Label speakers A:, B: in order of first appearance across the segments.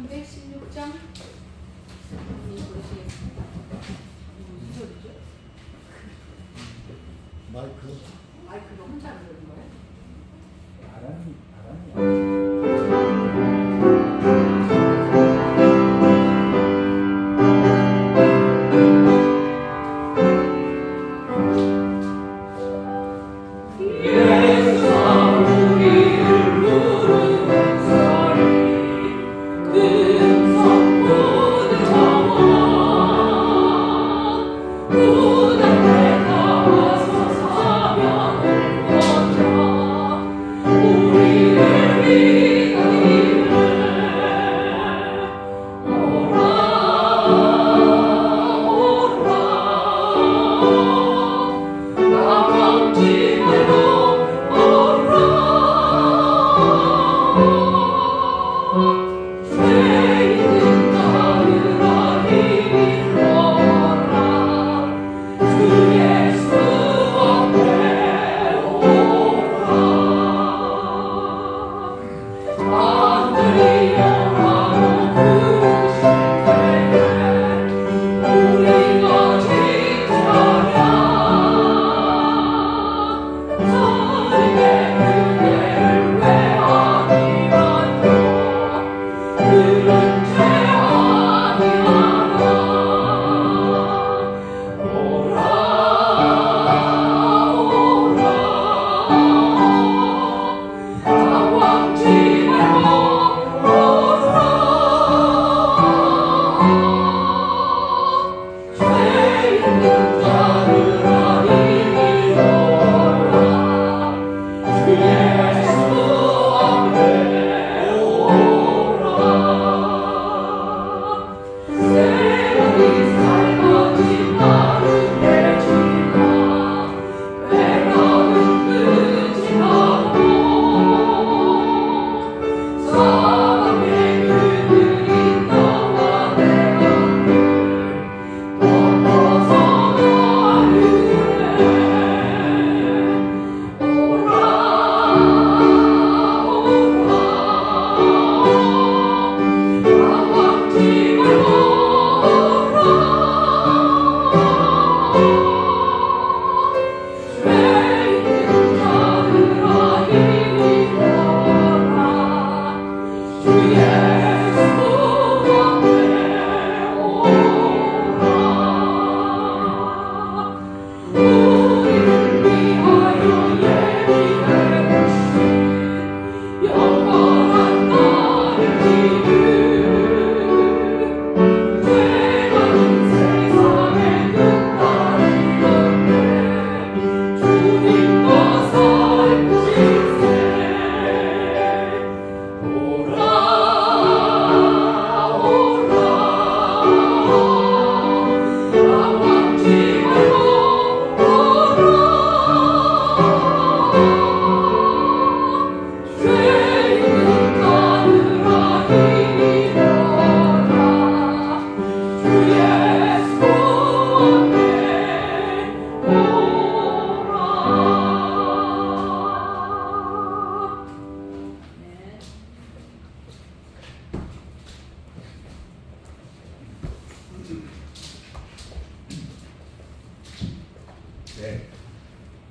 A: 316장 보시겠습니다. 무슨 소리죠? 마이크로 혼자 안 되는 거예요?
B: 바람이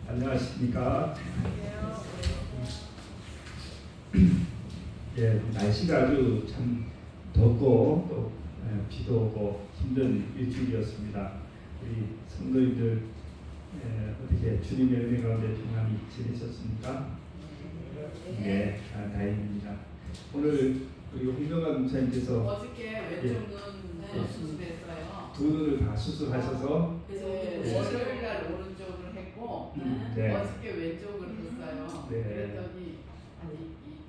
B: 안녕하십니까? 예, 날씨가 아주 참 덥고 또 비도 오고 힘든 일주일이었습니다. 우리 성도님들 어떻게 주님의 은혜 가운데 평안히 지내셨습니까? 네, 다행입니다. 오늘 우리 홍명환 목사님께서
C: 어저께 왼쪽은 수술했어요.
B: 두 눈을 다 수술하셔서
C: 그래서 월요일 날 오른쪽을 했고
B: 네.
C: 어저께 왼쪽을 했어요.
B: 네.
C: 그랬더니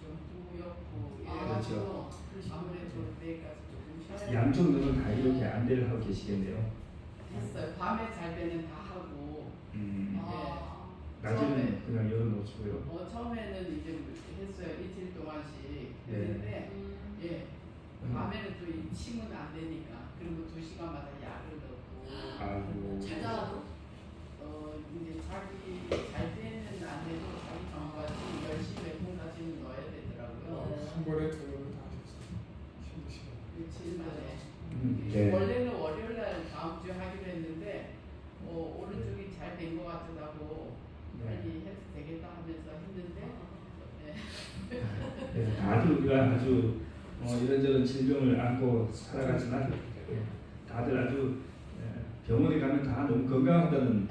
C: 좀 뿌옇고
B: 그렇죠.
C: 아무래도 내일까지 조금 쉬어야
B: 양쪽 눈은 다 이렇게 안대를 하고 계시겠네요.
C: 했어요. 밤에 잘 때는 다 하고
B: 낮에는 그냥 열어놓으시고요.
C: 처음에는 이제 했어요. 이틀 동안씩 했는데 예. 밤에는 또 이 침은 안 되니까 그리고 2시간마다 약을 넣고
B: 아이고.
A: 잘 자도?
C: 이제 자기 잘 때는 안 돼도 자기 전까지 10시 몇 분까지는 넣어야 되더라고요.
D: 한 번에 두 번을 다 하셨어요. 힘드시고.
B: 다들 우리가 아주 이런저런 질병을 안고 살아가지만 다들 아주 병원에 가면 다 너무 건강하다는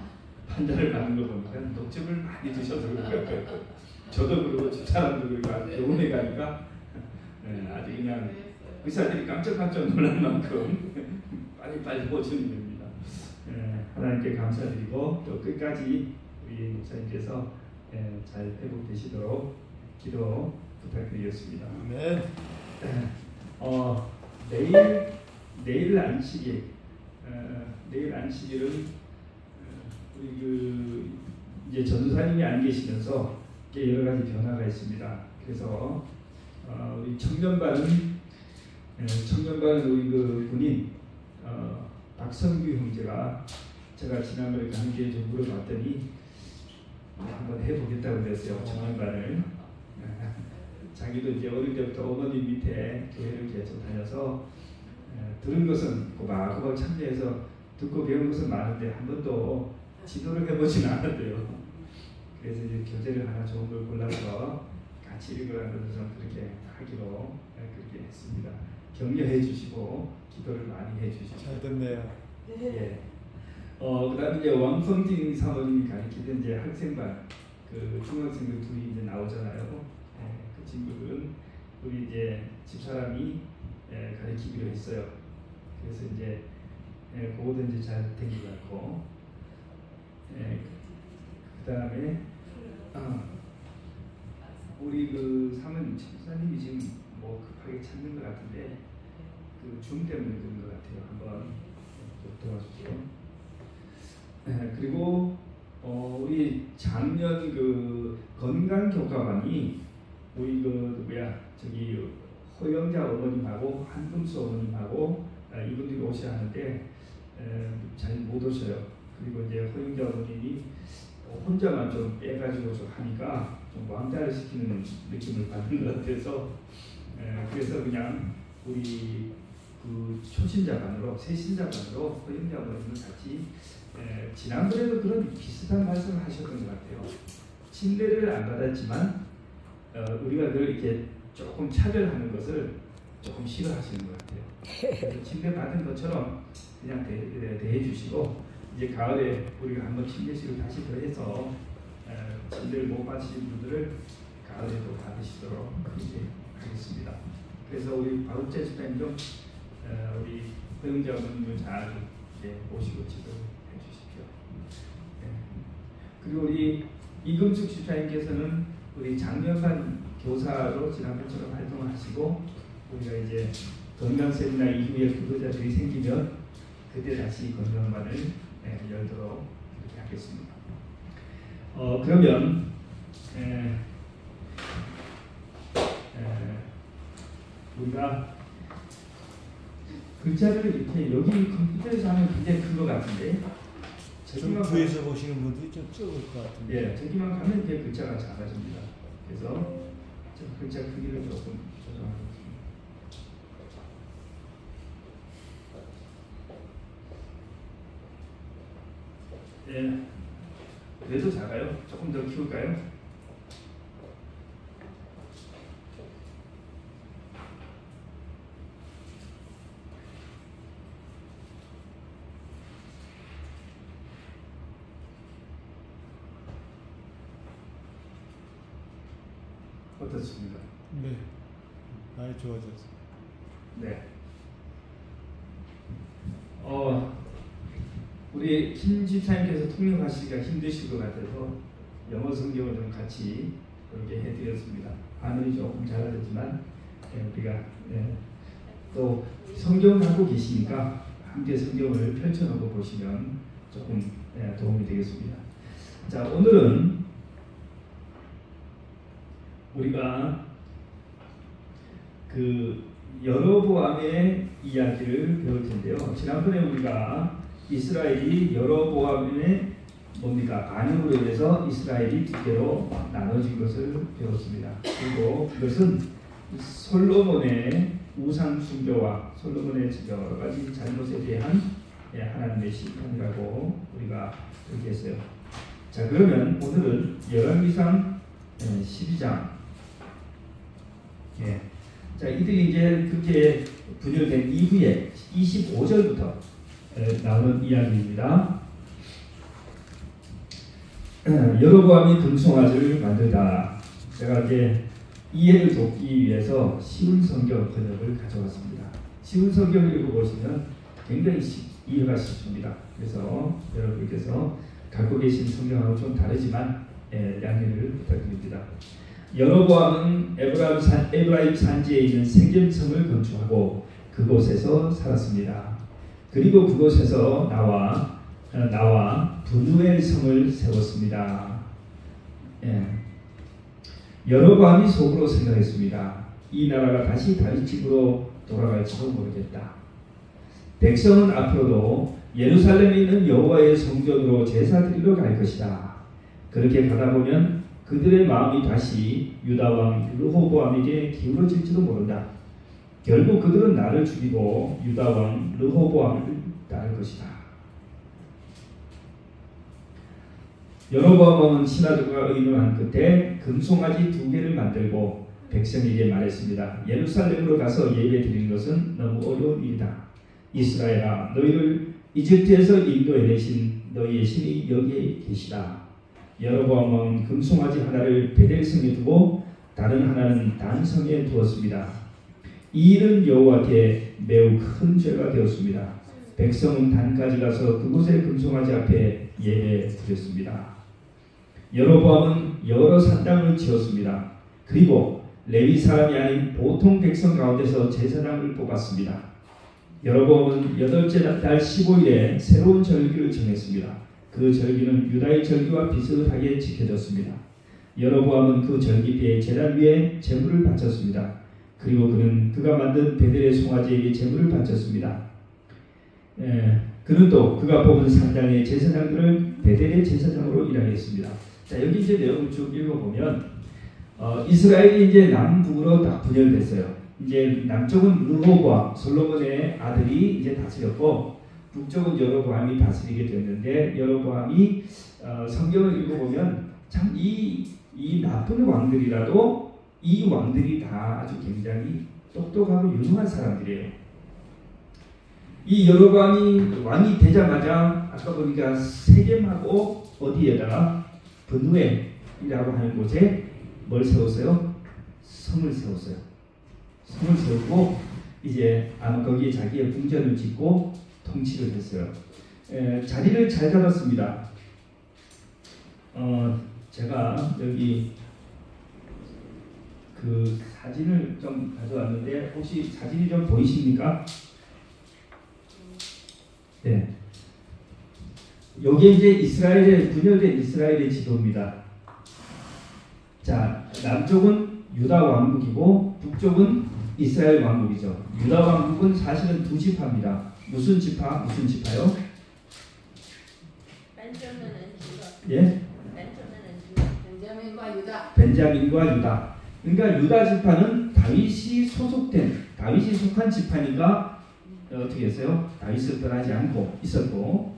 B: 판단을 받는 거 보니까 녹즙을 많이 드셔서 그런가요? 저도 그러고 집사람도 그러고 병원에 가니까 아주 그냥 의사들이 깜짝깜짝 놀랄 만큼 빨리 고치는 겁니다. 하나님께 감사드리고 또 끝까지 우리 목사님께서 잘 회복되시도록 기도 부탁드리겠습니다.
D: 네.
B: 내일 안식일, 내일 안식일은 우리 이제 전도사님이 안 계시면서 여러 가지 변화가 있습니다. 그래서 우리 청년반은 우리 군인 박성규 형제가 제가 지난번에 강의에 좀 물어봤더니 한번 해보겠다고 그랬어요. 청년반을. 자기도 이제 어릴 때부터 어머님 밑에 교회를 계속 다녀서 들은 것은 꼬박꼬박 참여해서 듣고 배운 것은 많은데 한 번도 지도를 해보지는 않았대요. 그래서 이제 교재를 하나 좋은 걸 골라서 같이 읽으라는 것을 그렇게 하기로 그렇게 했습니다. 격려해 주시고 기도를 많이 해 주시고.
D: 잘 됐네요.
B: 예. 그다음에 이제 왕성진 사모님이 가르치던 이제 학생반 그 중학생들 둘이 이제 나오잖아요. 그 친구들은 우리 이제 집사람이 가르치기로 했어요. 그래서 이제 그거도 이제 잘 된 것 같고, 그다음에 우리 그 사모님 집사님이 지금 뭐 급하게 찾는 것 같은데 그 줌 때문에 그런 것 같아요. 한번 좀 도와주세요. 그리고 우리 작년 그 건강교과반이 우리 저기 허영자 어머님하고 한금수 어머님하고 이분들이 오셔야 하는데 잘 못 오셔요. 그리고 이제 허영자 어머님이 혼자만 좀 빼가지고 좀 하니까 좀 왕따를 시키는 느낌을 받는 것 같아서 그래서 그냥 우리 그 초신자반으로 새신자반으로 허영자 어머님을 같이 지난번에도 그런 비슷한 말씀을 하셨던 것 같아요. 침례를 안 받았지만 우리가 늘 이렇게 조금 차별하는 것을 조금 싫어하시는 것 같아요. 침례 받은 것처럼 그냥 대해 주시고 이제 가을에 우리가 한번 침례식을 다시 더 해서 침례를 못 받으신 분들을 가을에도 받으시도록 그렇게 하겠습니다. 그래서 우리 바울제 집사님도 우리 허영자 어머님을 잘 모시고 지도해 주십시오. 그리고 우리 이금숙 집사님께서는 우리 작년반 교사로 지난번처럼 활동을 하시고 우리가 이제 건강 세미나 이후에 구독자들이 생기면 그때 다시 건강반을 열도록 이렇게 하겠습니다. 그러면 우리가 글자를 이렇게 여기 컴퓨터에서 하면 굉장히 큰 것 같은데
D: 좀 뒤에서 보시는 분들이 좀 적을 것 같은데.
B: 예, 저기만 가면 이제 글자가 작아집니다. 그래서 글자 크기를 조금 조정하겠습니다. 예, 그래도 작아요. 조금 더 키울까요? 어떻습니까?
D: 네, 많이 좋아졌어요.
B: 네. 우리 김 집사님께서 통역하시기가 힘드실 것 같아서 영어 성경을 좀 같이 그렇게 해드렸습니다. 하늘이 조금 작아졌지만 우리가 또 성경을 갖고 계시니까 함께 성경을 펼쳐놓고 보시면 조금 도움이 되겠습니다. 자, 오늘은 우리가 그 여로보암의 이야기를 배울 텐데요. 지난번에 우리가 이스라엘이 여로보암의 반역으로 인해서 이스라엘이 두 개로 나눠진 것을 배웠습니다. 그리고 그것은 솔로몬의 우상 숭배와 솔로몬의 여러 가지 잘못에 대한 하나님의 심판이라고 우리가 그렇게 했어요. 자, 그러면 오늘은 열왕기상 12장 예. 자, 이들이 이제 그렇게 분열된 이후에 25절부터 나오는 이야기입니다. 여로보암이 금송아지를 만들다. 제가 이제 이해를 돕기 위해서 쉬운 성경 번역을 가져왔습니다. 쉬운 성경을 읽어보시면 굉장히 이해가 쉽습니다. 그래서 여러분께서 갖고 계신 성경하고 좀 다르지만 양해를 부탁드립니다. 여로보암은 에브라임 산지에 있는 세겜성을 건축하고 그곳에서 살았습니다. 그리고 그곳에서 나와 브누엘 성을 세웠습니다. 여로보암이 속으로 생각했습니다. 이 나라가 다시 다윗 집으로 돌아갈지도 모르겠다. 백성은 앞으로도 예루살렘에 있는 여호와의 성전으로 제사 드리러 갈 것이다. 그렇게 가다 보면 그들의 마음이 다시 유다 왕 르호보암에게 기울어질지도 모른다. 결국 그들은 나를 죽이고 유다 왕 르호보암을 따를 것이다. 여로보암 왕은 신하들과 의논한 끝에 금송아지 2개를 만들고 백성에게 말했습니다. 예루살렘으로 가서 예배 드리는 것은 너무 어려운 일이다. 이스라엘아, 너희를 이집트에서 인도해내신 너희의 신이 여기에 계시다. 여로보암 왕은 금송아지 하나를 베델성에 두고 다른 하나는 단성에 두었습니다. 이 일은 여호와께 매우 큰 죄가 되었습니다. 백성은 단까지 가서 그곳의 금송아지 앞에 예배 드렸습니다. 여로보암은 여러 산당을 지었습니다. 그리고 레위 사람이 아닌 보통 백성 가운데서 제사장을 뽑았습니다. 여로보암은 8째 달 15일에 새로운 절기를 정했습니다. 그 절기는 유다의 절기와 비슷하게 지켜졌습니다. 여로보암은 그 절기 때에 제단 위에 제물을 바쳤습니다. 그리고 그는 그가 만든 베델의 송아지에게 제물을 바쳤습니다. 그는 또 그가 뽑은 산당의 제사장들을 베델의 제사장으로 일하게 했습니다. 자, 여기 이제 내용을 쭉 읽어보면 이스라엘이 이제 남북으로 딱 분열됐어요. 이제 남쪽은 르호보암 솔로몬의 아들이 이제 다스렸고 북쪽은 여로보암이 다스리게 됐는데 여로보암이 성경을 읽어보면 참 이 나쁜 왕들이라도 이 왕들이 다 아주 굉장히 똑똑하고 유능한 사람들이에요. 이 여로보암이 왕이 되자마자 아까 보니까 세겜하고 어디에다가 브누엘이라고 하는 곳에 뭘 세웠어요? 성을 세웠어요. 성을 세우고 이제 아마 거기에 자기의 궁전을 짓고 통치를 했어요. 자리를 잘 잡았습니다. 제가 여기 그 사진을 좀 가져왔는데 혹시 사진이 좀 보이십니까? 네. 여기 이제 이스라엘의 분열된 이스라엘의 지도입니다. 자, 남쪽은 유다 왕국이고 북쪽은 이스라엘 왕국이죠. 유다 왕국은 사실은 2지파입니다. 무슨 지파? 무슨 지파요? 예?
C: 벤자민과 유다.
B: 벤자민과 유다. 그러니까 유다 지파는 다윗이 속한 지파니까 어떻게 했어요? 다윗을 떠나지 않고 있었고,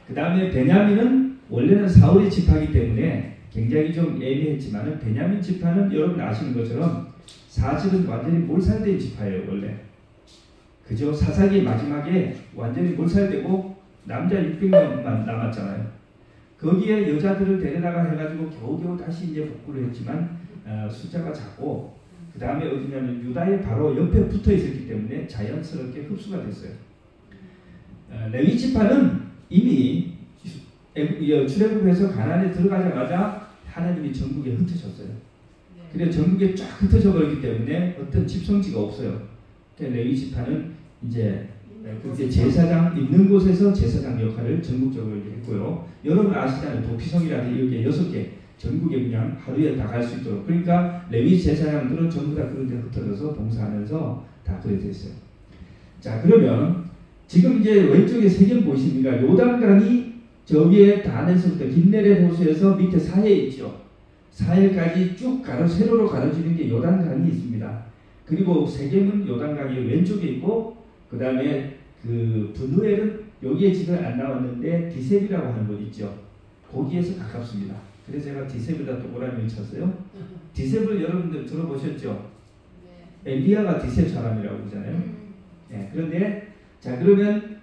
B: 그 다음에 베냐민은 원래는 사울의 지파이기 때문에 굉장히 좀 애매했지만은 베냐민 지파는 여러분 아시는 것처럼 사실은 완전히 몰살된 지파예요. 원래 그죠? 사사기 마지막에 완전히 몰살되고 남자 600명만 남았잖아요. 거기에 여자들을 데려다가 해가지고 겨우겨우 다시 이제 복구를 했지만 숫자가 작고, 그 다음에 어디냐면 유다에 바로 옆에 붙어 있었기 때문에 자연스럽게 흡수가 됐어요. 레위 지파는 이미 출애굽해서 가나안에 들어가자마자 하나님이 전국에 흩으셨어요. 그래서 전국에 쫙 흩어져 버렸기 때문에 어떤 집성지가 없어요. 레위 지파는 이제 그때 제사장 있는 곳에서 제사장 역할을 전국적으로 했고요. 여러분 아시잖아요. 도피성이라든지 이렇게 6개 전국에 그냥 하루에 다 갈 수 있도록. 그러니까 레위 제사장들은 전부 다 그런 데 흩어져서 봉사하면서 다 그래 됐어요. 자, 그러면 지금 이제 왼쪽에 세겜 보이십니까? 요단강이 저 위에 단에서부터 긴네렛 호수에서 밑에 사해에 있죠. 사해까지 쭉 세로로 가로지는 게 요단강이 있습니다. 그리고 세겜은 요단강이 왼쪽에 있고, 그 다음에 그 브누엘은 여기에 지금 안 나왔는데 디셉이라고 하는 곳 있죠. 거기에서 가깝습니다. 그래서 제가 디셉에다 동그라미 쳤어요. 디셉을 여러분들 들어보셨죠? 엘리야가 디셉 사람이라고 그러잖아요. 예, 그런데 자 그러면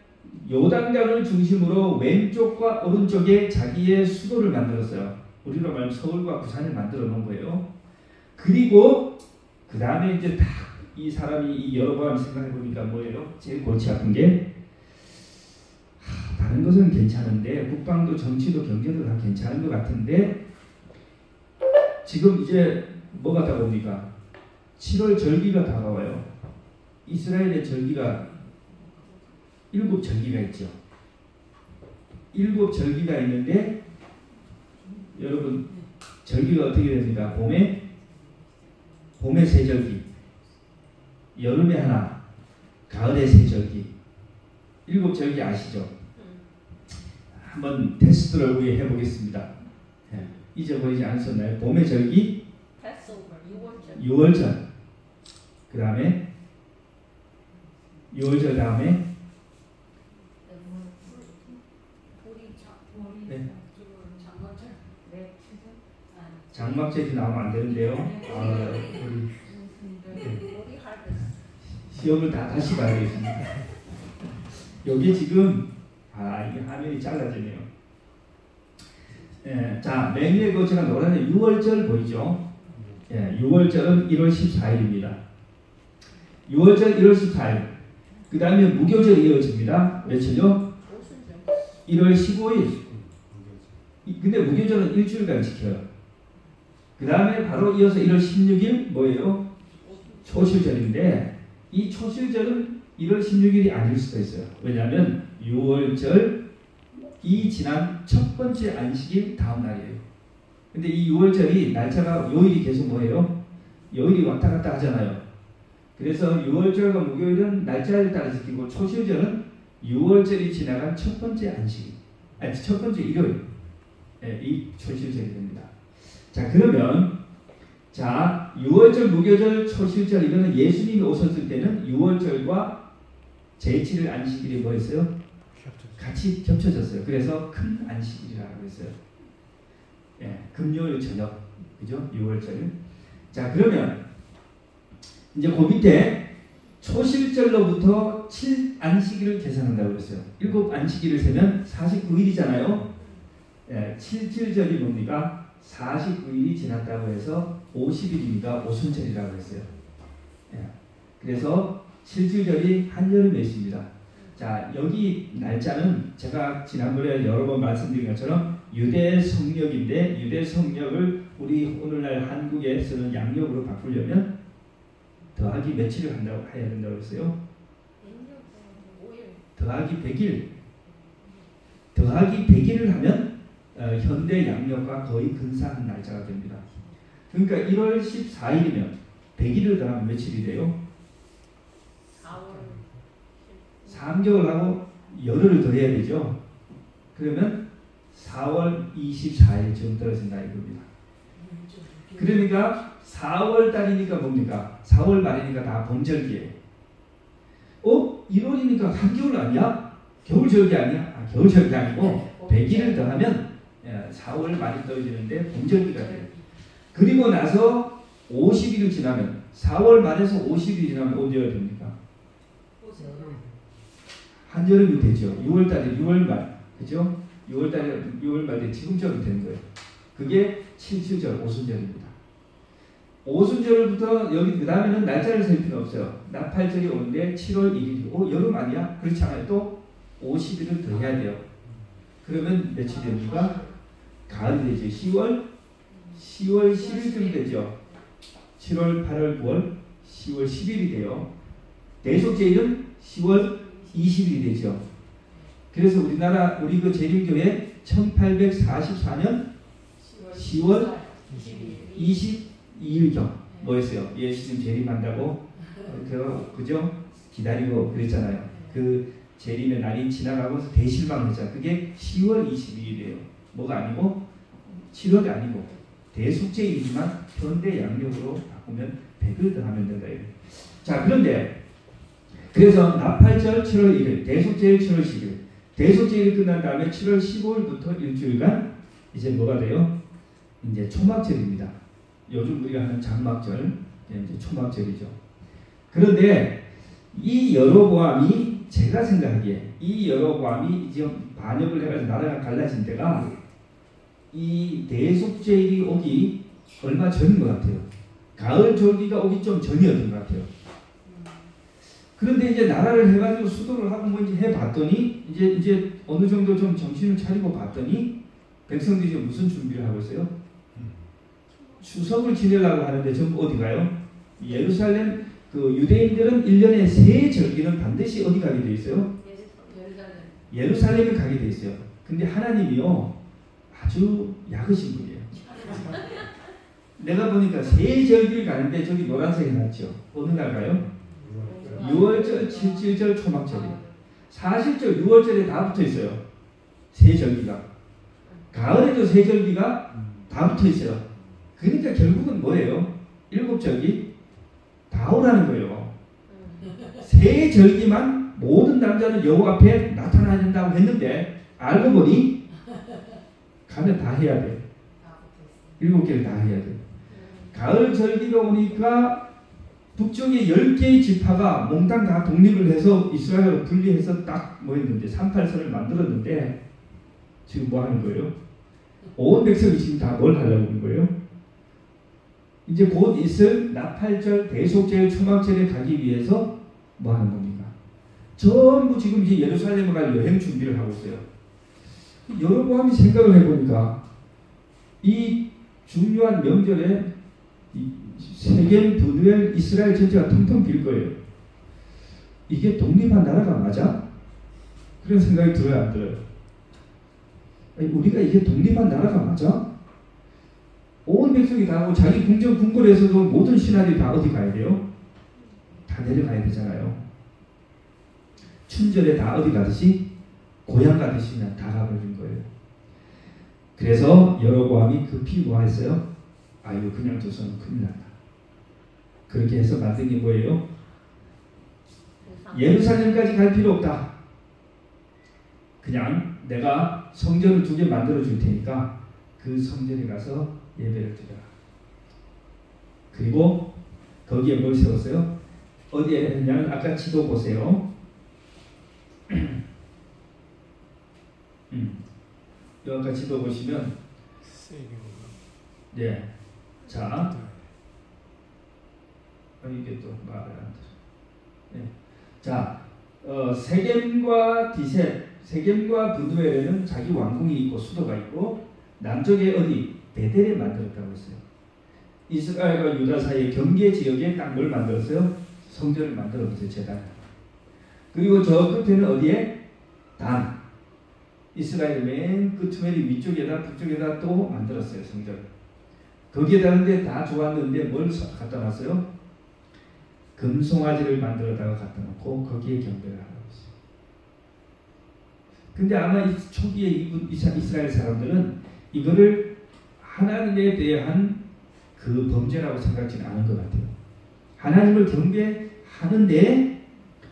B: 요단강을 중심으로 왼쪽과 오른쪽에 자기의 수도를 만들었어요. 우리로 말하면 서울과 부산을 만들어 놓은 거예요. 그리고 그 다음에 이제 딱 이 사람이 이 여로보암 생각해 보니까 뭐예요? 제일 골치 아픈 게 다른 것은 괜찮은데 국방도 정치도 경제도 다 괜찮은 것 같은데 지금 이제 뭐가 다가옵니까? 7월 절기가 다가와요. 이스라엘의 절기가 7절기가 있죠. 7절기가 있는데 여러분 절기가 어떻게 됩니까? 봄에 세 절기, 여름에 하나, 가을에 세 절기. 7절기 아시죠? 한번 테스트를 우리 해보겠습니다. 네. 잊어버리지 않으셨나요? 봄의 절기, 6월절. 그 다음에 6월절 다음에 네. 장막절이 나오면 안 되는데요. 시험을 다시 봐야겠습니다. 여기 지금 이게 화면이 잘라지네요. 예, 자, 맨 위에 제가 노란색 6월절 보이죠? 예, 6월절은 1월 14일입니다. 6월절 1월 14일. 그 다음에 무교절이 이어집니다. 며칠요? 1월 15일. 근데 무교절은 일주일간 지켜요. 그 다음에 바로 이어서 1월 16일 뭐예요? 초실절인데 이 초실절은 1월 16일이 아닐 수도 있어요. 왜냐하면 6월절이 지난 첫 번째 안식일 다음 날이에요. 근데 이 6월절이 날짜가 요일이 계속 뭐예요? 요일이 왔다 갔다 하잖아요. 그래서 6월절과 무교일은 날짜를 따라 지키고 초실절은 6월절이 지나간 첫 번째 안식일, 첫 번째 일요일, 이 초실절이 됩니다. 자 그러면 자 6월절, 무교절, 초실절 이거는 예수님이 오셨을 때는 6월절과 제7일 안식일이 뭐였어요? 같이 겹쳐졌어요. 그래서 큰 안식일이라고 했어요. 예, 금요일 저녁, 그죠? 6월절. 자 그러면 이제 그 밑에 초실절로부터 7안식일을 계산한다고 했어요. 7안식일을 세면 49일이잖아요. 예, 7절이 뭡니까? 49일이 지났다고 해서 50일이니까 오순절이라고 했어요. 예, 그래서 7절이 한여름에 있습니다. 자 여기 날짜는 제가 지난번에 여러 번 말씀드린 것처럼 유대 성력인데 유대 성력을 우리 오늘날 한국에 쓰는 양력으로 바꾸려면 더하기 며칠을 한다고 해야 된다고 했어요? 더하기 100일. 더하기 100일을 하면 현대 양력과 거의 근사한 날짜가 됩니다. 그러니까 1월 14일이면 100일을 더하면 며칠이 돼요? 3개월 하고 열흘을 더해야 되죠. 그러면 4월 24일쯤 떨어진다 이겁니다. 그러니까 4월 달이니까 뭡니까? 4월 말이니까 다 봄절기예요. 1월이니까 한겨울 아니야? 겨울절기 아니야? 겨울절기 아니고 100일을 더하면 4월 말이 떨어지는데 봄절기가 돼요. 그리고 나서 50일을 지나면 4월 말에서 50일이 지나면 어디가 됩니까? 한여름이 되죠. 6월달에 6월말, 그죠? 6월달에 6월말에 지금처럼 되는 거예요. 그게 7절 오순절입니다. 오순절부터 여기 그 다음에는 날짜를 셀 필요 없어요. 나팔절이 오는데 7월 1일이 여름 아니야? 그렇지 않아요? 또 50일을 더 해야 돼요. 그러면 며칠 됩니까? 가을이 되죠. 10월 10일쯤 되죠. 7월, 8월, 9월, 10월 10일이 돼요. 대속제일은 10월 20일이 되죠. 그래서 우리 그 재림교회 1844년 10월 22일경 뭐였어요? 예수님 재림한다고 그죠? 기다리고 그랬잖아요. 그 재림의 날이 지나가고 대실망했잖아요. 그게 10월 22일이에요. 뭐가 아니고 7월이 아니고 대속제일이지만 현대 양력으로 바꾸면 100을 더하면 된다. 자 그런데 그래서 나팔절 7월 1일, 대속제일 7월 10일, 대속제일이 끝난 다음에 7월 15일부터 일주일간 이제 뭐가 돼요? 이제 초막절입니다. 요즘 우리가 하는 장막절, 이제 초막절이죠. 그런데 이 여로보암이 제가 생각하기에 이 여로보암이 이제 반역을 해가지고 나라가 갈라진 때가 이 대속죄일이 오기 얼마 전인 것 같아요. 가을 절기가 오기 좀 전이었던 것 같아요. 그런데 이제 나라를 해가지고 수도를 하고 뭐 이제 해봤더니 이제 어느 정도 좀 정신을 차리고 봤더니 백성들이 지금 무슨 준비를 하고 있어요? 추석을 지내려고 하는데 전부 어디 가요? 예루살렘. 그 유대인들은 1년에 3절기는 반드시 어디 가게 돼 있어요? 예루살렘에 가게 돼 있어요. 근데 하나님이요 아주 약으신 분이에요. 내가 보니까 3절기를 가는데 저기 노란색 해놨죠. 어느 날 가요? 6월절, 7절, 초막절이에요. 사실절 6월절에 다 붙어 있어요. 3절기가. 가을에도 3절기가 다 붙어 있어요. 그러니까 결국은 뭐예요? 7절기 다 오라는 거예요. 3절기만 모든 남자는 여호와 앞에 나타나야 된다고 했는데 알고 보니 가면 다 해야 돼. 7개를 다 해야 돼. 가을 절기가 오니까 북쪽의 10개의 지파가 몽땅 다 독립을 해서 이스라엘을 분리해서 딱 뭐 했는데 38선을 만들었는데 지금 뭐 하는 거예요? 온 백성이 지금 다 뭘 하려고 하는 거예요? 이제 곧 있을 나팔절, 대속절, 초막절에 가기 위해서 뭐 하는 겁니까? 전부 지금 이제 예루살렘에 갈 여행 준비를 하고 있어요. 여로보암이 생각을 해보니까 이 중요한 명절에 세겜, 브누엘, 이스라엘 전체가 텅텅 빌 거예요. 이게 독립한 나라가 맞아? 그런 생각이 들어요, 안 들어요? 아니, 우리가 이게 독립한 나라가 맞아? 온 백성이 다 하고 자기 궁전 궁궐에서도 모든 신하들이 다 어디 가야 돼요? 다 내려가야 되잖아요. 춘절에 다 어디 가듯이 고향 가듯이 그냥 다 가버린 거예요. 그래서 여로보암이 급히 뭐 했어요? 아유 그냥 둬서는 큰일 난다. 그렇게 해서 만든 게 뭐예요? 예루살렘까지 갈 필요 없다. 그냥 내가 성전을 2개 만들어 줄 테니까 그 성전에 가서 예배를 드려라. 그리고 거기에 뭘 세웠어요? 어디에 했냐면 아까 지도 보세요. 여기가 지도 보시면 네. 자 이게 또 말을 안 들어. 네. 자 세겜과 디셋, 세겜과 브누엘에는 자기 왕궁이 있고 수도가 있고 남쪽에 어디 베델에 만들었다고 했어요. 이스라엘과 유다 사이의 경계 지역에 딱 뭘 만들었어요? 성전을 만들었어요. 제단. 그리고 저 끝에는 어디에? 단. 이스라엘 맨 끝머리 위쪽에다 북쪽에다 또 만들었어요. 성전. 거기에다 근데 다 좋았는데 뭘 갖다 놨어요? 금송아지를 만들어다가 갖다 놓고 거기에 경배를 하고 있어요. 근데 아마 이 초기에 이스라엘 사람들은 이거를 하나님에 대한 그 범죄라고 생각지는 않은 것 같아요. 하나님을 경배하는데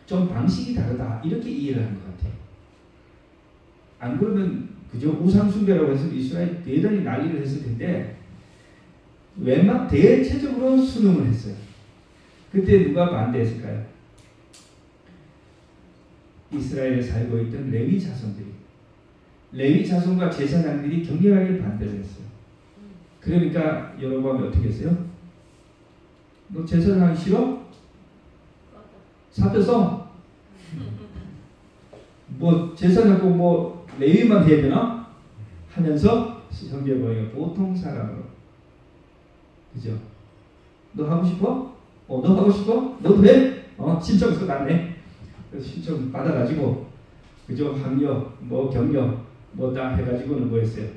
B: 좀 방식이 다르다 이렇게 이해를 하는 것 같아요. 안 그러면 그저 우상숭배라고 해서 이스라엘 대단히 난리를 했을 텐데 대체적으로 순응을 했어요. 그때 누가 반대했을까요? 이스라엘에 살고 있던 레위 자손들이. 레위 자손과 제사장들이 격렬하게 반대를 했어요. 그러니까 여로보암이 어떻게 했어요? 너 제사장 하기 싫어? 사표써? 뭐 제사장 꼭 뭐 레위만 해야 되나? 하면서 성경에 보니까 보통 사람으로. 그죠? 너 하고 싶어? 너 하고 싶어? 너도 해? 신청서 났네. 그래서 신청 받아가지고 그죠? 학력, 뭐 경력 뭐 다 해가지고는 뭐 했어요?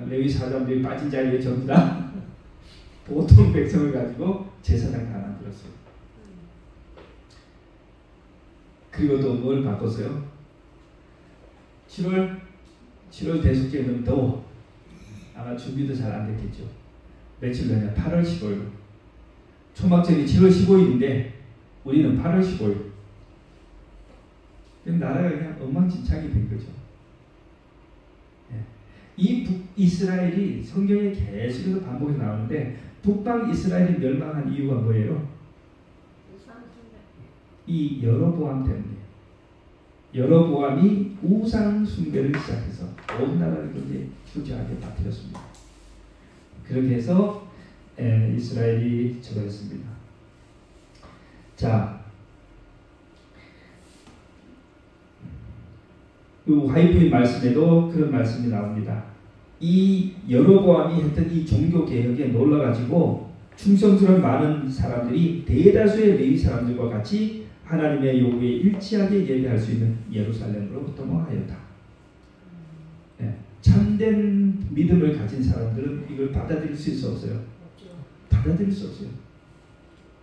B: 레위 사람들이 빠진 자리에 전부 다 보통 백성을 가지고 제사장 다 만들었어요. 그리고 또 뭘 바꿨어요? 7월 대속죄는 더워. 아마 준비도 잘 안 됐겠죠. 며칠 전에 8월 15일. 초막절이 7월 15일인데 우리는 8월 15일. 그럼 나라가 그냥 엉망진창이 된 거죠. 이 북이스라엘이 성경에 계속해서 반복해서 나오는데 북방 이스라엘이 멸망한 이유가 뭐예요? 이 여로보암 때문에. 여로보암이 우상 숭배를 시작해서 온 나라를 굉장히 주저하게 빠뜨렸습니다. 그렇게 해서 이스라엘이 저거였습니다. 자, 그 화이프의 말씀에도 그런 말씀이 나옵니다. 이 여로보암이 했던 이 종교 개혁에 놀라가지고 충성스러운 많은 사람들이 대다수의 레위 사람들과 같이 하나님의 요구에 일치하게 예배할 수 있는 예루살렘으로 도망하였다. 참된 믿음을 가진 사람들은 이걸 받아들일 수 없어요. 받아들일 수 없어요.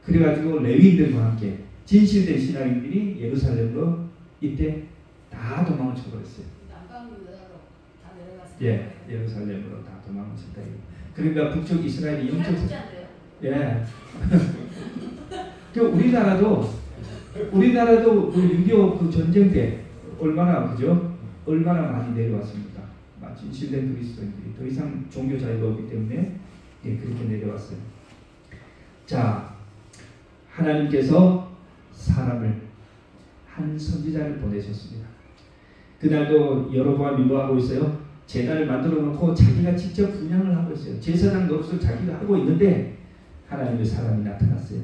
B: 그래가지고 레위인들과 함께 진실된 신앙인들이 예루살렘으로 이때 다 도망을 쳐버렸어요. 예, 예루살렘으로 다 도망을 쳤다. 그러니까 북쪽 이스라엘이 영적 예. 그 우리나라도 그 6.25 그 전쟁 때 얼마나 그죠? 얼마나 많이 내려왔습니까? 진실된 그리스도인들이 더 이상 종교 자유가 없기 때문에 예, 그렇게 내려왔어요. 자, 하나님께서 사람을 한 선지자를 보내셨습니다. 그날도 여로보암이 뭐 하고 있어요? 제단을 만들어 놓고 자기가 직접 분양을 하고 있어요. 제사장 노릇을 자기가 하고 있는데 하나님의 사람이 나타났어요.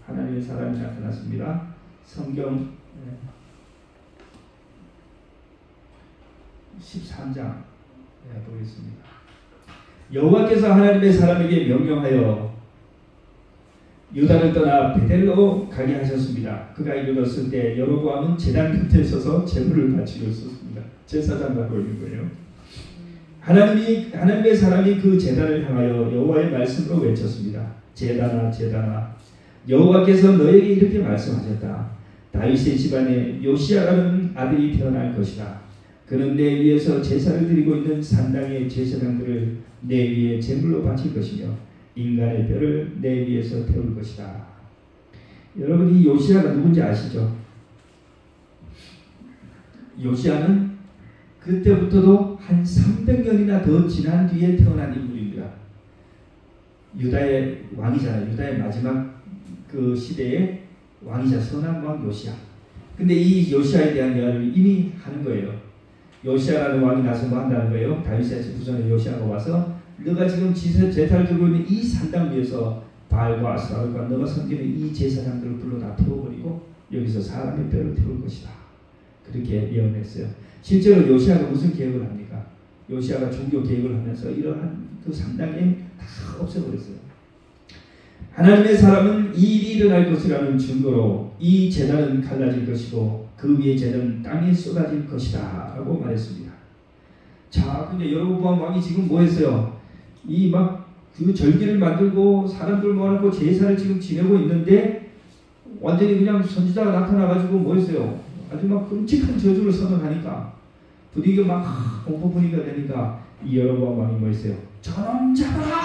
B: 하나님의 사람이 나타났습니다. 성경 13장 보겠습니다. 여호와께서 하나님의 사람에게 명령하여 유다를 떠나 베델로 가게 하셨습니다. 그가 이르렀을 때 여로보암은 제단 곁에 서서 제물을 바치고 있었습니다. 제사장을 하고 있는 거예요. 하나님의 사람이 그 제단을 향하여 여호와의 말씀으로 외쳤습니다. 제단아 제단아 여호와께서 너에게 이렇게 말씀하셨다. 다윗의 집안에 요시아라는 아들이 태어날 것이다. 그는 내 위에서 제사를 드리고 있는 산당의 제사장들을 내 위에 제물로 바칠 것이며 인간의 뼈를 내 위에서 태울 것이다. 여러분 이 요시아가 누군지 아시죠? 요시아는 그때부터도 한 300년이나 더 지난 뒤에 태어난 인물입니다. 유다의 왕이잖아요. 유다의 마지막 그 시대의 왕이자 선한 왕 요시아. 근데 이 요시아에 대한 이야기를 이미 하는 거예요. 요시아라는 왕이 나서 뭐 한다는 거예요? 다윗의 후손의 요시아가 와서 너가 지금 제사를 들고 있는 이 산당 위에서 바알과 아스라엘과 너가 섬기는 이 제사장들을 불러 다 태워버리고 여기서 사람의 뼈를 태울 것이다. 그렇게 예언했어요. 실제로 요시아가 무슨 계획을 합니까? 요시아가 종교 계획을 하면서 이러한 그 산당에 다 없애버렸어요. 하나님의 사람은 이 일이 일어날 것이라는 증거로 이 제단은 갈라질 것이고 그 위에 재는 땅에 쏟아질 것이다 라고 말했습니다. 자, 근데 여로보암 왕이 지금 뭐 했어요? 이 막 그 절기를 만들고 사람들 모아놓고 제사를 지금 지내고 있는데 완전히 그냥 선지자가 나타나가지고 뭐 했어요? 아주 막 끔찍한 저주를 선언하니까 분위기가 막 공포 분위기가 되니까 이 여로보암 왕이 뭐 했어요? 저놈 잡아라!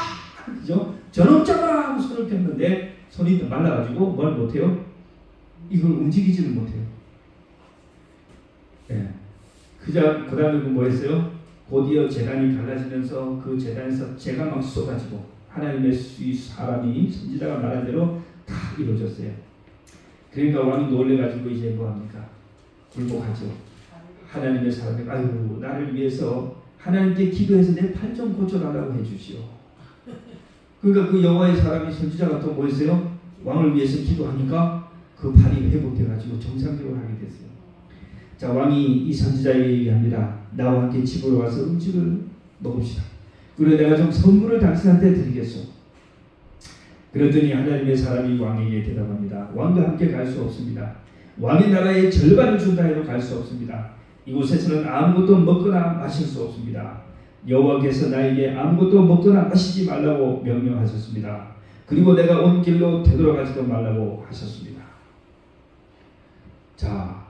B: 그죠? 저놈 잡아라! 하고 손을 폈는데 손이 말라가지고 뭘 못해요? 이걸 움직이지를 못해요. 예. 그 다음에 뭐 했어요? 곧이어 제단이 갈라지면서 그 제단에서 재가 막 쏟아지고 하나님의 사람이 선지자가 말한 대로 다 이루어졌어요. 그러니까 왕이 놀래가지고 이제 뭐합니까? 굴복하죠. 하나님의 사람이 아이고 나를 위해서 하나님께 기도해서 내 팔 좀 고쳐달라고 해주시오. 그러니까 그 여호와의 사람이 선지자가 또 뭐 했어요? 왕을 위해서 기도하니까 그 팔이 회복돼가지고 정상적으로 하게 됐어요. 자, 왕이 이 선지자에게 얘기합니다. 나와 함께 집으로 와서 음식을 먹읍시다. 그리고 내가 좀 선물을 당신한테 드리겠소. 그러더니 하나님의 사람이 왕에게 대답합니다. 왕과 함께 갈 수 없습니다. 왕의 나라의 절반을 준다 해도 갈 수 없습니다. 이곳에서는 아무것도 먹거나 마실 수 없습니다. 여호와께서 나에게 아무것도 먹거나 마시지 말라고 명령하셨습니다. 그리고 내가 온 길로 되돌아가지도 말라고 하셨습니다. 자,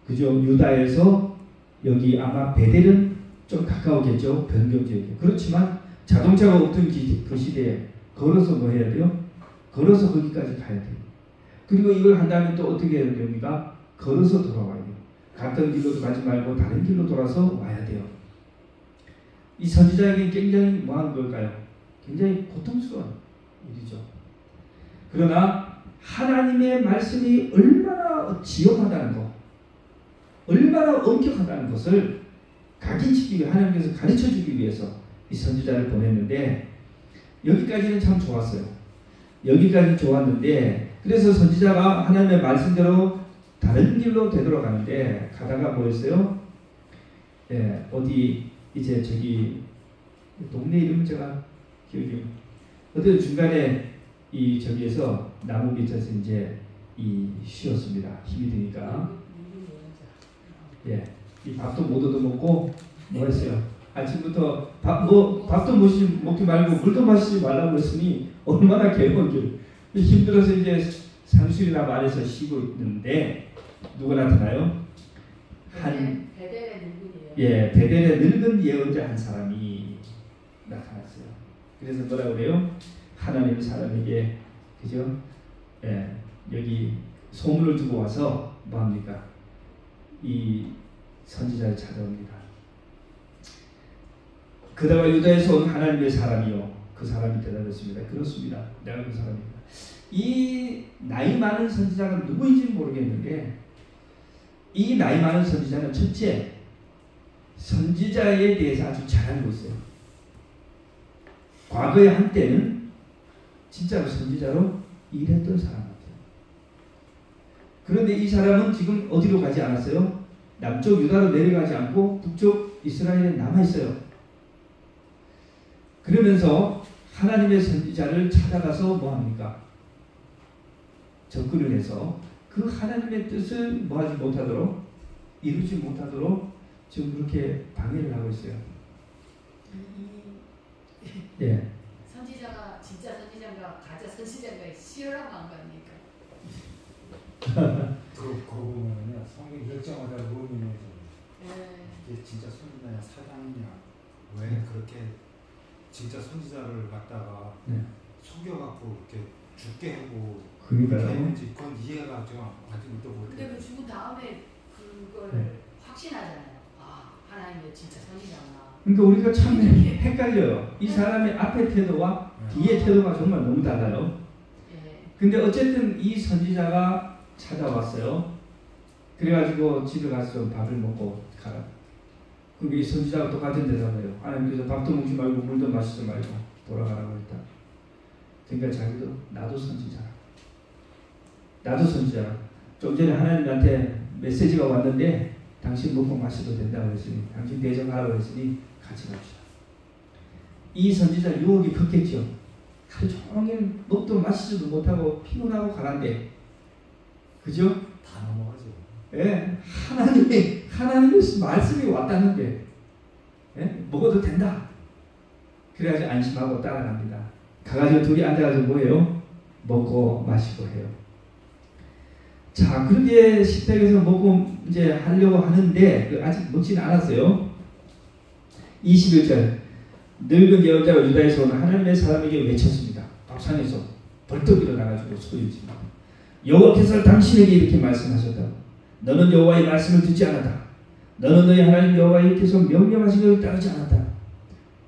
B: 그죠? 유다에서 여기 아마 베델은 좀 가까우겠죠? 변경지역에. 그렇지만 자동차가 없던 그 시대에 걸어서 뭐 해야 돼요? 걸어서 거기까지 가야 돼요. 그리고 이걸 한다면 또 어떻게 해야 됩니까? 걸어서 돌아와야 돼요. 갔던 길로 가지 말고 다른 길로 돌아서 와야 돼요. 이 선지자에게 굉장히 뭐한 걸까요? 굉장히 고통스러운 일이죠. 그러나 하나님의 말씀이 얼마나 지엄하다는 것, 얼마나 엄격하다는 것을 각인시키기 위해 하나님께서 가르쳐주기 위해서 이 선지자를 보냈는데 여기까지는 참 좋았어요. 여기까지 좋았는데 그래서 선지자가 하나님의 말씀대로 다른 길로 되돌아가는데 가다가 뭐였어요? 예, 어디 이제 저기 동네 이름 제가 기억이 어떤 중간에 이 저기에서 나무 밑에서 이제 이 쉬었습니다. 힘이 드니까 예, 이 밥도 못 얻어먹고 뭐 했어요? 아침부터 밥도 먹지 말고 물도 마시지 말라고 했으니 얼마나 괴로운지 힘들어서 이제 산수리나 말에서 쉬고 있는데 누가 나타나요? 한
A: 베델의 늙은이에요.
B: 예, 베델의 늙은 예언자 한 사람이 나타났어요. 그래서 뭐라 그래요? 하나님 사람에게 그죠? 예, 여기 소문을 두고 와서 뭐 합니까? 이 선지자를 찾아옵니다. 그다가 유다에서 온 하나님의 사람이요. 그 사람이 대답했습니다. 그렇습니다. 내가 그 사람입니다. 이 나이 많은 선지자가 누구인지 모르겠는데 이 나이 많은 선지자는 첫째 선지자에 대해서 아주 잘 알고 있어요. 과거에 한때는 진짜로 선지자로 일했던 사람 같아요. 그런데 이 사람은 지금 어디로 가지 않았어요? 남쪽 유다로 내려가지 않고 북쪽 이스라엘에 남아있어요. 그러면서 하나님의 선지자를 찾아가서 뭐합니까? 접근을 해서 그 하나님의 뜻을 뭐하지 못하도록 이루지 못하도록 지금 그렇게 방해를 하고 있어요. 예.
A: 선지자가 진짜 선지자인가 가짜 선지자인가 시험하고 안 갑니까?
D: 그거 보면요 성경 결정하다 로민에서
A: 네.
D: 이게 진짜 선지자냐 사장이냐 왜 그렇게 진짜 선지자를 갖다가
B: 네.
D: 속여갖고 이렇게 죽게 하고
B: 그러니까요.
D: 했는지 그건 이해가 좀 아직도
A: 근데
D: 못해요.
A: 그 죽은 다음에 그걸
B: 네.
A: 확신하잖아요. 아 하나님의 진짜 선지자구나.
B: 그러니까 우리가 참 헷갈려요. 이 사람의 앞의 태도와 뒤의 태도가 정말 너무 달라요.
A: 예.
B: 근데 어쨌든 이 선지자가 찾아왔어요. 그래가지고 집에 가서 좀 밥을 먹고 가라. 그게 이 선지자가 똑같은 대답을 해요. 하나님께서 밥도 먹지 말고 물도 마시지 말고 돌아가라고 했다. 그러니까 자기도 나도 선지자라. 나도 선지자라. 좀 전에 하나님한테 메시지가 왔는데 당신 먹고 마셔도 된다고 했으니 당신 대접하라고 했으니 같이 갑시다. 이 선지자 유혹이 컸겠죠. 하루 종일 먹도 마시지도 못하고 피곤하고 가란데 그죠?
D: 다 넘어가죠.
B: 예, 하나님의 말씀이 왔다는데 예? 먹어도 된다. 그래가지고 안심하고 따라갑니다. 가가지고 둘이 앉아가지고 뭐해요? 먹고 마시고 해요. 자, 그렇게 식탁에서 먹고 이제 하려고 하는데 아직 먹지는 않았어요. 21절 늙은 예언자가 유다에서 온 하나님의 사람에게 외쳤습니다. 밥상에서 벌떡 일어나가지고 소리칩니다. 여호와께서 당신에게 이렇게 말씀하셨다. 너는 여호와의 말씀을 듣지 않았다. 너는 너희 하나님 여호와께서 명령하신 것을 따르지 않았다.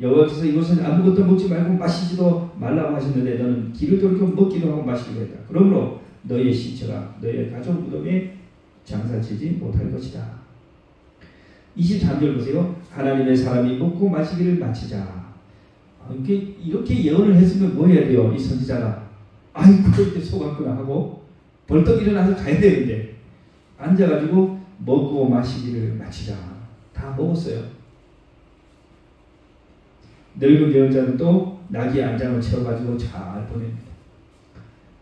B: 여호와께서 이곳은 아무것도 먹지 말고 마시지도 말라고 하셨는데 너는 길을 돌이켜 먹기도 하고 마시기도 했다. 그러므로 너희의 시체가 너희의 가족 무덤에 장사치지 못할 것이다. 23절 보세요. 하나님의 사람이 먹고 마시기를 마치자. 이렇게 예언을 했으면 뭐 해야 돼요? 이 선지자가 아이고 이렇게 속았구나 하고 벌떡 일어나서 가야 되는데 앉아가지고 먹고 마시기를 마치자. 다 먹었어요. 늙은 예언자는 또 나귀 안장을 채워가지고 잘 보냅니다.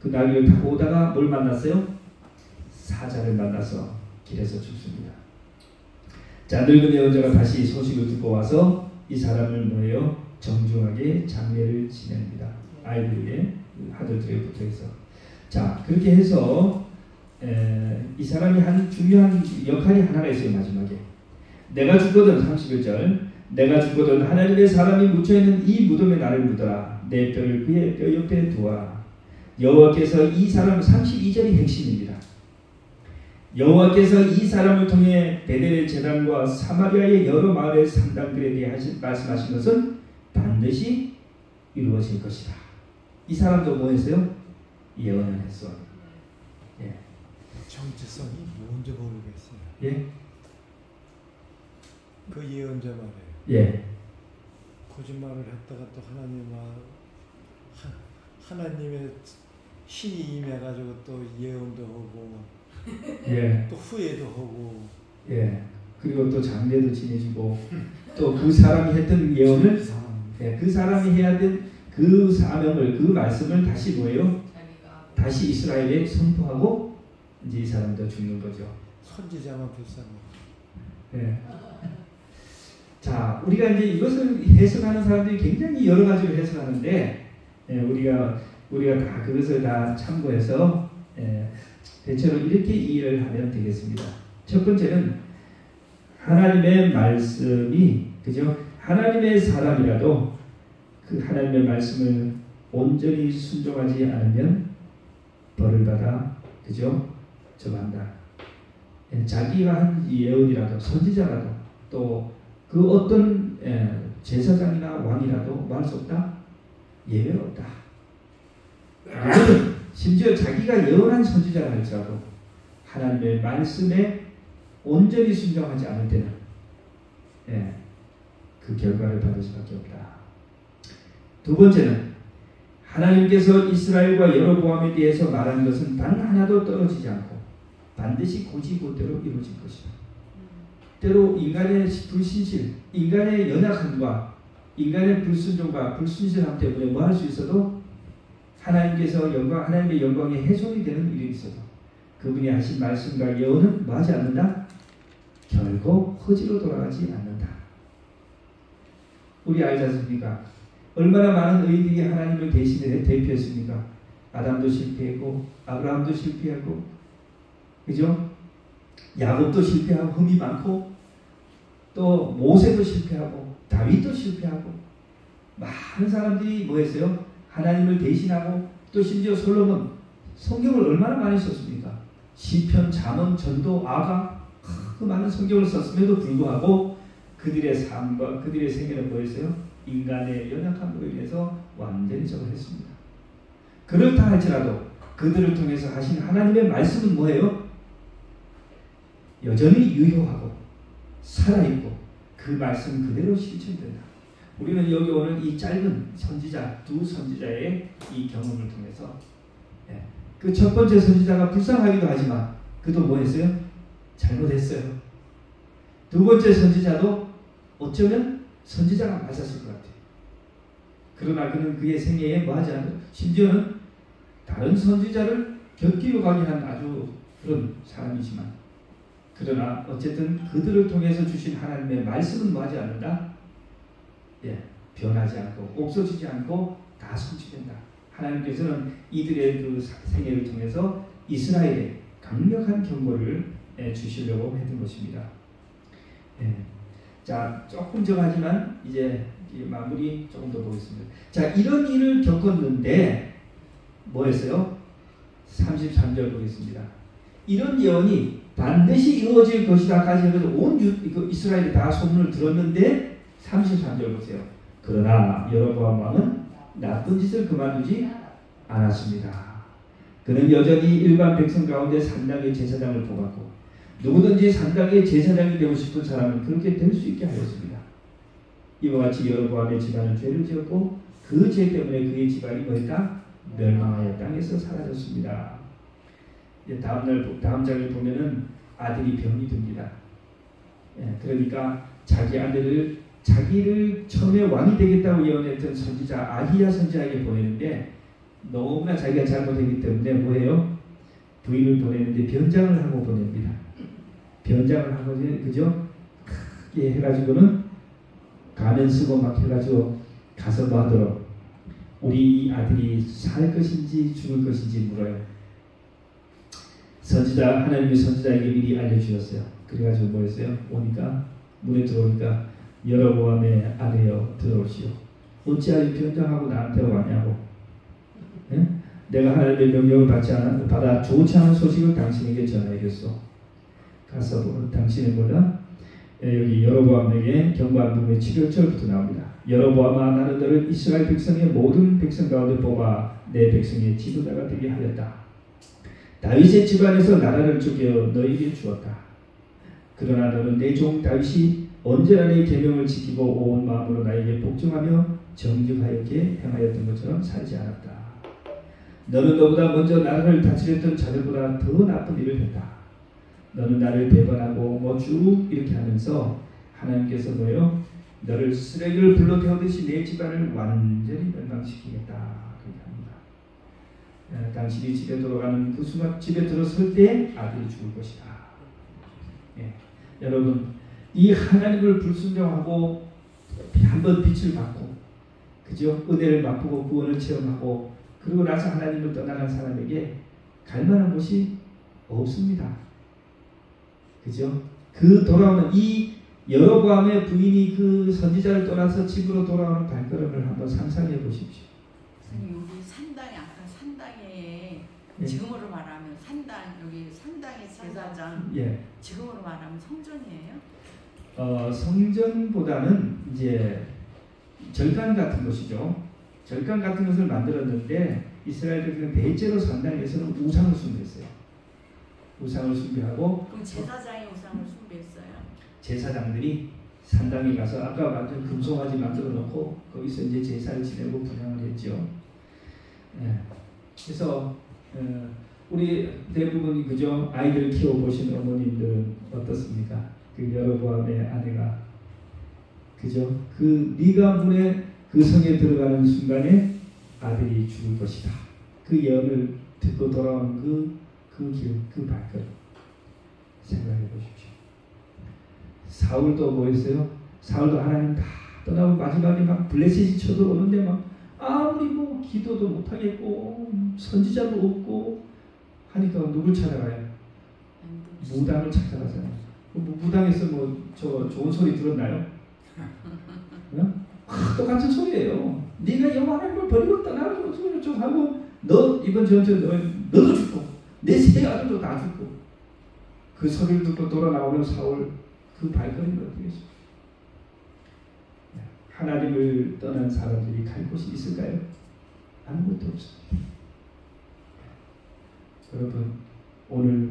B: 그 나귀를 타고 오다가 뭘 만났어요? 사자를 만나서 길에서 죽습니다. 자, 늙은 예언자가 다시 소식을 듣고 와서 이 사람을 뭐예요? 정중하게 장례를 지냅니다. 아이들에게 아들들에 붙어있어. 자, 그렇게 해서 이 사람이 한 중요한 역할이 하나가 있어요. 마지막에 내가 죽거든 31절 내가 죽거든 하나님의 사람이 묻혀있는 이 무덤에 나를 묻어라. 내 뼈를 그의 뼈 옆에 두어라. 여호와께서 이 사람 32절이 핵심입니다. 여호와께서 이 사람을 통해 베델의 제단과 사마리아의 여러 마을의 상당들에 대해 말씀하신 것은 반드시 이루어질 것이다. 이 사람도 뭐 했어요? 예언을 했어. 예.
E: 정체성이 뭔지 모르겠어요.
B: 예?
E: 그 예언자 말이에요.
B: 예.
E: 거짓말을 했다가 또 하나님의 신이 임해가지고 또 예언도 하고
B: 예.
E: 또 후회도 하고
B: 예. 그리고 또 장례도 지내지고 또 그 사람이 했던 예언을 예, 그 사람이 해야 된 그 사명을 그 말씀을 다시 뭐예요? 다시 이스라엘에 선포하고 이제 이 사람도 죽는 거죠.
E: 선지자만 불쌍하고.
B: 예. 자, 우리가 이제 이것을 해석하는 사람들이 굉장히 여러 가지로 해석하는데 예, 우리가 다 그것을 다 참고해서 예, 대체로 이렇게 이해를 하면 되겠습니다. 첫 번째는 하나님의 말씀이 그죠? 하나님의 사람이라도 그 하나님의 말씀을 온전히 순종하지 않으면 벌을 받아 그죠? 저간다. 예, 자기가 한 예언이라도 선지자라도 또 그 어떤 제사장이나 왕이라도 뭐 할 수 없다? 예외가 없다. 심지어 자기가 예언한 선지자라 할지라도 하나님의 말씀에 온전히 순종하지 않을 때는 그 결과를 받을 수밖에 없다. 두 번째는 하나님께서 이스라엘과 여로보암에 대해서 말한 것은 단 하나도 떨어지지 않고 반드시 곧이곧대로 이루어질 것이다. 때로 인간의 불신실, 인간의 연약함과 인간의 불순종과 불순실함 때문에 뭐 할 수 있어도 하나님의 영광에 훼손이 되는 일이 있어도 그분이 하신 말씀과 예언은 뭐 하지 않는다? 결코 허지로 돌아가지 않는다. 우리 알지 않습니까? 얼마나 많은 의인들이 하나님을 대표했습니까? 아담도 실패했고 아브라함도 실패했고 그죠? 야곱도 실패하고 흠이 많고 또 모세도 실패하고 다윗도 실패하고 많은 사람들이 뭐 했어요? 하나님을 대신하고 또 심지어 솔로몬 성경을 얼마나 많이 썼습니까? 시편, 잠언, 전도, 아가 그 많은 성경을 썼음에도 불구하고 그들의 삶과 그들의 생애는 뭐였어요? 인간의 연약함으로 인해서 완전히 저걸 했습니다. 그렇다 할지라도 그들을 통해서 하신 하나님의 말씀은 뭐예요? 여전히 유효하고 살아있고 그 말씀 그대로 실천된다. 우리는 여기 오늘 이 짧은 선지자, 두 선지자의 이 경험을 통해서 그 첫 번째 선지자가 불쌍하기도 하지만 그도 뭐 했어요? 잘못했어요. 두 번째 선지자도 어쩌면 선지자가 맞았을 것 같아요. 그러나 그는 그의 생애에 뭐 하지 않고 심지어는 다른 선지자를 곁기로 가게 한 아주 그런 사람이지만 그러나 어쨌든 그들을 통해서 주신 하나님의 말씀은 뭐 하지 않는다? 변하지 않고 없어지지 않고 다 성취된다. 하나님께서는 이들의 그 생애를 통해서 이스라엘에 강력한 경고를 주시려고 했던 것입니다. 자, 조금 정하지만 이제 마무리 조금 더 보겠습니다. 자, 이런 일을 겪었는데 뭐였어요? 33절 보겠습니다. 이런 예언이 반드시 이루어질 것이다까지 해서 온 이스라엘이 다 소문을 들었는데 33절 보세요. 그러나 여로보암 왕은 나쁜 짓을 그만두지 않았습니다. 그는 여전히 일반 백성 가운데 산당의 제사장을 뽑았고 누구든지 산당의 제사장이 되고 싶은 사람은 그렇게 될 수 있게 하였습니다. 이와 같이 여로보암의 집안은 죄를 지었고 그 죄 때문에 그의 집안이 뭐였다? 멸망하여 땅에서 사라졌습니다. 다음 장에 보면은 아들이 병이 듭니다. 그러니까 자기 아들을 자기를 처음에 왕이 되겠다고 예언했던 선지자 아히야 선지자에게 보내는데 너무나 자기가 잘못했기 때문에 뭐예요? 부인을 보내는데 변장을 하고 보냅니다. 변장을 하고 그죠? 크게 해가지고는 가면 쓰고 막 해가지고 가서 뭐 하도록 우리 이 아들이 살 것인지 죽을 것인지 물어요. 하나님의 선지자에게 미리 알려주셨어요. 그래가지고 뭐 했어요? 오니까 문에 들어오니까 여로보암의 아들여 들어오시오. 어찌하여 변장하고 나한테 왔냐고. 내가 하나님의 명령을 받아 좋지 않은 소식을 당신에게 전하겠소. 가서 당신의 뭐다? 여기 여로보암에게 경고한 부분의 7절부터 나옵니다. 여로보암아 나는 너를 이스라엘 백성의 모든 백성 가운데 뽑아 내 백성의 지도자가 되게 하였다. 다윗의 집안에서 나라를 쪼개어 너에게 주었다. 그러나 너는 내 종 다윗이 언제나 내 계명을 지키고 온 마음으로 나에게 복종하며 정직하게 행하였던 것처럼 살지 않았다. 너는 너보다 먼저 나라를 다스렸던 자들보다 더 나쁜 일을 했다. 너는 나를 배반하고 뭐 쭉 이렇게 하면서 하나님께서 너를 쓰레기를 불러 태우듯이 내 집안을 완전히 멸망시키겠다. 그렇게 합니다. 당신이 집에 돌아가는 그 순간 집에 들어설 때 아들이 죽을 것이다. 예. 여러분 이 하나님을 불순종하고 한번 빛을 받고 그죠? 은혜를 맛보고 구원을 체험하고 그리고 나서 하나님을 떠나간 사람에게 갈 만한 곳이 없습니다. 그죠? 그 돌아오는 이 여로보암의 부인이 그 선지자를 떠나서 집으로 돌아오는 발걸음을 한번 상상해 보십시오.
F: 선생님 여기 산당에 아까 산당에
B: 예.
F: 지금으로 말하면 산당 여기 산당의 제사장
B: 예.
F: 지금으로 말하면 성전이에요?
B: 성전보다는 이제 절간 같은 것이죠. 절간 같은 것을 만들었는데 이스라엘들은 대체로 산당에서는 우상을 숭배했어요. 우상을 숭배하고
F: 그럼 제사장이 우상을 숭배했어요?
B: 제사장들이 산당에 가서 아까 완전 금송아지 만들어 놓고 거기서 이제 제사를 지내고 분향을 했죠. 예. 그래서 우리 대부분 그죠? 아이들 키워 보신 어머님들은 어떻습니까? 그 여로보암의 아내가 그죠? 그 네가 문에 그 성에 들어가는 순간에 아들이 죽을 것이다. 그 예언을 듣고 돌아온 그 길, 그 발걸음 생각해 보십시오. 사울도 뭐였어요? 사울도 하나님 다 떠나고 마지막에 막 블레셋이 쳐들어오는데 막 아무리 뭐 기도도 못하겠고 선지자도 없고 하니까 누굴 찾아가요? 무당을 찾아가잖아요. 무당에서 뭐 저 좋은 소리 들었나요? 어? 똑같은 소리예요. 네가 여호와 하나님을 버리고 떠나고 어쩌고 하고 너 이번 전투에 너도 죽고 내 세 아들도 다 죽고 그 소리를 듣고 돌아 나오는 사울 그 발걸음이 어떻겠습니까? 하나님을 떠난 사람들이 갈 곳이 있을까요? 아무것도 없습니다. 여러분 오늘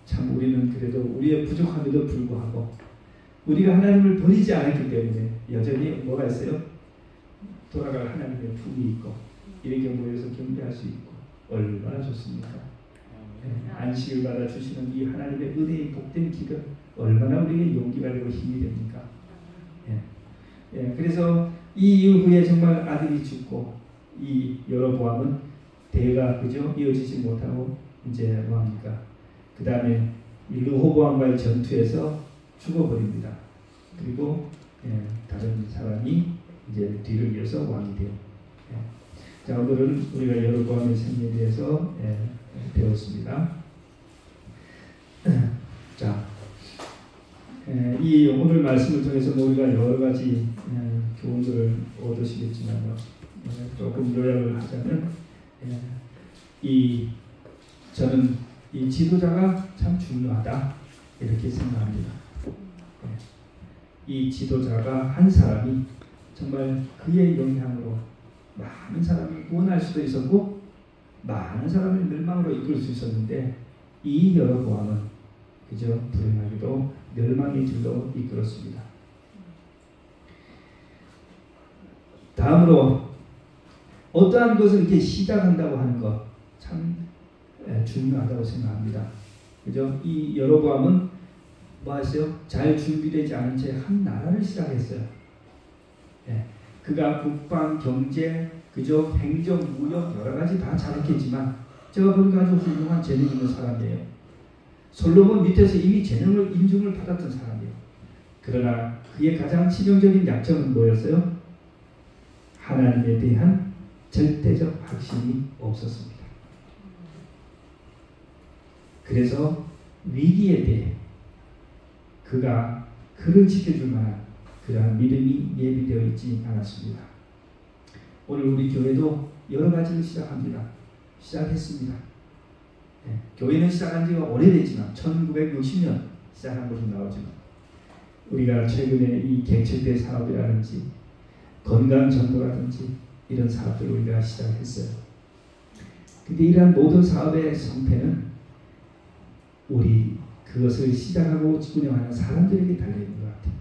B: 참 우리는 그래도 우리의 부족함에도 불구하고 우리가 하나님을 버리지 않았기 때문에 여전히 뭐가 있어요? 돌아갈 하나님의 품이 있고 이렇게 모여서 경배할 수 있고 얼마나 좋습니까? 네, 안식을 받아 주시는 이 하나님의 은혜의 복된 기도 얼마나 우리에게 용기가 되고 힘이 됩니까? 그래서 이 이후에 정말 아들이 죽고 이 여로보암은 대가 그죠 이어지지 못하고 이제 뭐합니까? 그 다음에 르호보암과의 전투에서 죽어버립니다. 그리고 다른 사람이 이제 뒤를 이어서 왕이 돼요. 자 오늘은 우리가 여로보암의 생애에 대해서 배웠습니다. 자, 이 오늘 말씀을 통해서 우리가 여러 가지 교훈들을 얻으시겠지만요. 조금 요약을 하자면 저는 이 지도자가 참 중요하다 이렇게 생각합니다. 이 지도자가 한 사람이 정말 그의 영향으로 많은 사람을 구원할 수도 있었고 많은 사람을 멸망으로 이끌 수 있었는데 이 여로보암은 그저 불행하게도 멸망의 길로 이끌었습니다. 다음으로 어떠한 것을 이렇게 시작한다고 하는 것 참 중요하다고 생각합니다. 그죠? 이 여로보암은 뭐 했어요? 잘 준비되지 않은 채 한 나라를 시작했어요. 그가 국방, 경제, 그죠? 행정, 무역 여러 가지 다 잘했겠지만 제가 보니까 아주 훌륭한 재능 있는 사람이에요. 솔로몬 밑에서 이미 인중을 받았던 사람이에요. 그러나 그의 가장 치명적인 약점은 뭐였어요? 하나님에 대한 절대적 확신이 없었습니다. 그래서 위기에 대해 그가 그를 지켜줄 만한 그러한 믿음이 예비되어 있지 않았습니다. 오늘 우리 교회도 여러 가지를 시작했습니다. 교회는 시작한 지가 오래됐지만 1960년 시작한 것으로 나오지만 우리가 최근에 이 개척대 사업이라든지 건강 전도라든지 이런 사업들을 우리가 시작했어요. 근데 이러한 모든 사업의 성패는 우리 그것을 시작하고 운영하는 사람들에게 달려있는 것 같아요.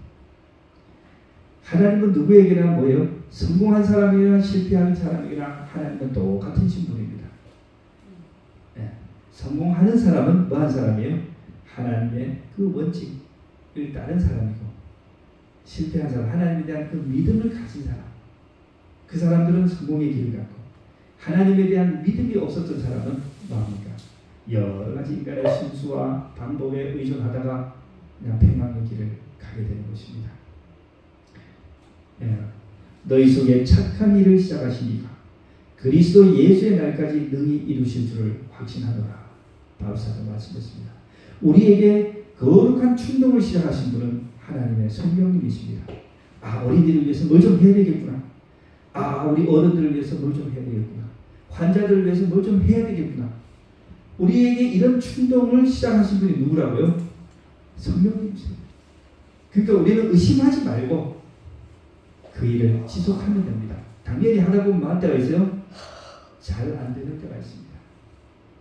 B: 하나님은 누구에게나 뭐예요? 성공한 사람이나 실패한 사람이나 하나님은 똑같은 신분입니다. 네. 성공하는 사람은 뭐한 사람이에요? 하나님의 그 원칙을 따른 사람이고, 실패한 사람, 하나님에 대한 그 믿음을 가진 사람, 그 사람들은 성공의 길을 갖고, 하나님에 대한 믿음이 없었던 사람은 뭐합니까? 여러 가지 인간의 순수와 방법에 의존하다가 그냥 패망의 길을 가게 되는 것입니다. 예. 너희 속에 착한 일을 시작하신 이가 그리스도 예수의 날까지 능히 이루실 줄을 확신하노라. 바울사도 말씀했습니다. 우리에게 거룩한 충동을 시작하신 분은 하나님의 성령님이십니다. 아, 어린이를 위해서 뭘 좀 해야 되겠구나. 아, 우리 어른들을 위해서 뭘 좀 해야 되겠구나. 환자들을 위해서 뭘 좀 해야 되겠구나. 우리에게 이런 충동을 시작하신 분이 누구라고요? 성령님이십니다. 그러니까 우리는 의심하지 말고 그 일을 지속하면 됩니다. 당연히 하다 보면 많은 때가 있어요. 잘 안 되는 때가 있습니다.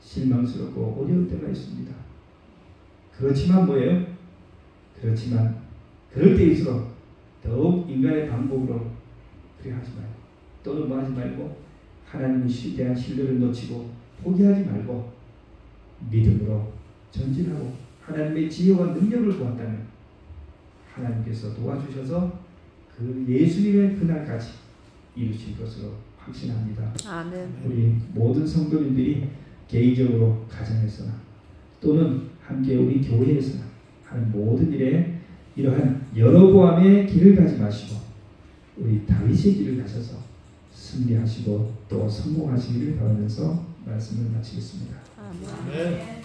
B: 실망스럽고 어려울 때가 있습니다. 그렇지만 뭐예요? 그렇지만 그럴 때일수록 더욱 인간의 방법으로 그렇게 하지 말고, 또는 뭐 하지 말고, 하나님에 대한 신뢰를 놓치고 포기하지 말고 믿음으로 전진하고 하나님의 지혜와 능력을 구한다면 하나님께서 도와주셔서 그 예수님의 그날까지 이루실 것으로 확신합니다.
G: 아멘.
B: 우리 모든 성도님들이 개인적으로 가정에서나 또는 함께 우리 교회에서나 하는 모든 일에 이러한 여러보암의 길을 가지 마시고 우리 다윗의 길을 가셔서 승리하시고 또 성공하시기를 바라면서 말씀을 마치겠습니다.
G: 아멘.
E: 아멘.